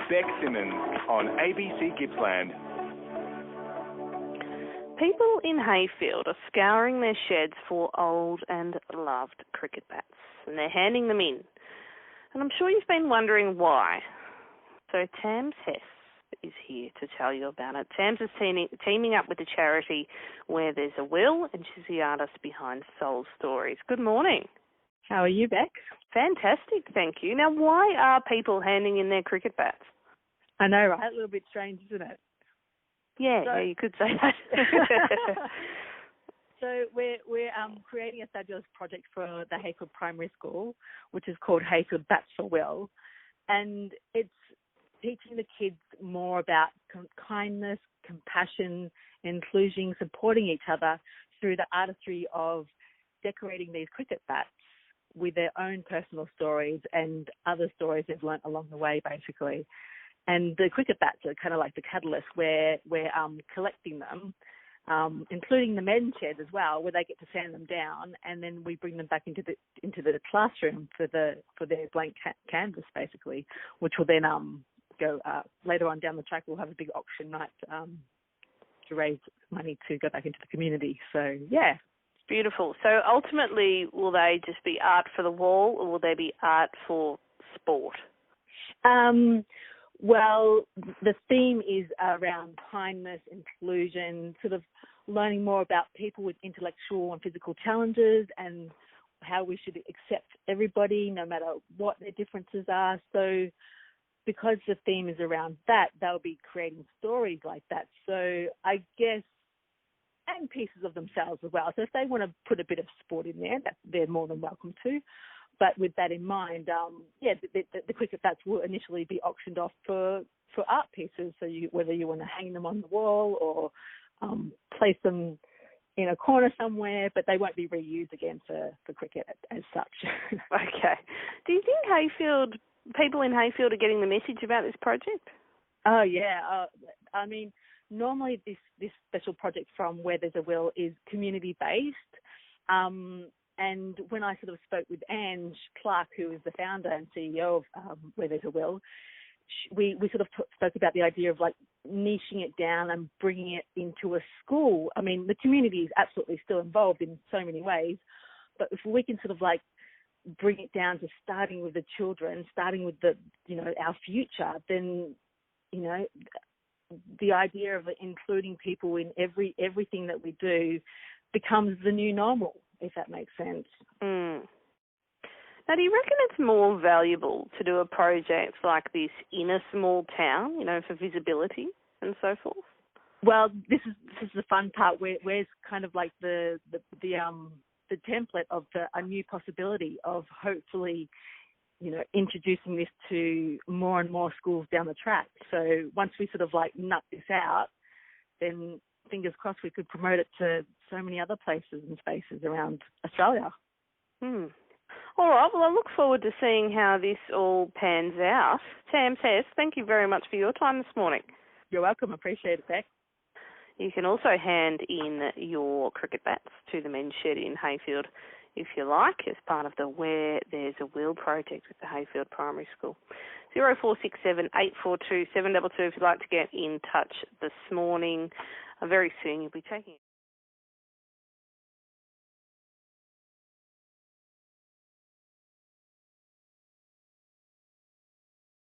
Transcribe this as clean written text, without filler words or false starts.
Beck Simmons on ABC Gippsland. People in Heyfield are scouring their sheds for old and loved cricket bats, and they're handing them in. And I'm sure you've been wondering why. So Tams Hesz is here to tell you about it. Tams is teaming up with the charity Where There's a Will, and she's the artist behind Soul Stories. Good morning. How are you, Beck? Fantastic, thank you. Now, why are people handing in their cricket bats? I know, right? A little bit strange, isn't it? Yeah, you could say that. So we're creating a fabulous project for the Heyfield Primary School, which is called Heyfield Bats for Will, and it's teaching the kids more about kindness, compassion, inclusion, supporting each other through the artistry of decorating these cricket bats with their own personal stories and other stories they've learnt along the way, basically. And the cricket bats are kind of like the catalyst where we're collecting them, including the men's sheds as well, where they get to sand them down, and then we bring them back into the classroom for their blank canvas, basically, which will then go later on down the track. We'll have a big auction night to raise money to go back into the community. So yeah. Beautiful. So ultimately, will they just be art for the wall, or will they be art for sport? Well, the theme is around kindness, inclusion, sort of learning more about people with intellectual and physical challenges and how we should accept everybody, no matter what their differences are. So because the theme is around that, they'll be creating stories like that. So I guess, and pieces of themselves as well. So if they want to put a bit of sport in there, they're more than welcome to. But with that in mind, the cricket bats will initially be auctioned off for art pieces. So whether you want to hang them on the wall or place them in a corner somewhere, but they won't be reused again for cricket as such. Okay. Do you think people in Heyfield are getting the message about this project? Oh, yeah. I mean, normally this special project from Where There's a Will is community-based. And when I sort of spoke with Ange Clark, who is the founder and CEO of Where There's a Will, we sort of spoke about the idea of like niching it down and bringing it into a school. I mean, the community is absolutely still involved in so many ways, but if we can sort of like bring it down to starting with the children, starting with our future, then, the idea of including people in everything that we do becomes the new normal, if that makes sense. Mm. Now, do you reckon it's more valuable to do a project like this in a small town, for visibility and so forth? Well, this is the fun part. Where's kind of like the template of a new possibility of hopefully, introducing this to more and more schools down the track. So once we sort of like nut this out, then fingers crossed we could promote it to so many other places and spaces around Australia. All right, well, I look forward to seeing how this all pans out. Tams Hesz, thank you very much for your time this morning. You're welcome. Appreciate it, Beck. You can also hand in your cricket bats to the men's shed in Heyfield, if you like, as part of the Where There's a Will project with the Heyfield Primary School. 0467 842 722 if you'd like to get in touch this morning. Very soon you'll be taking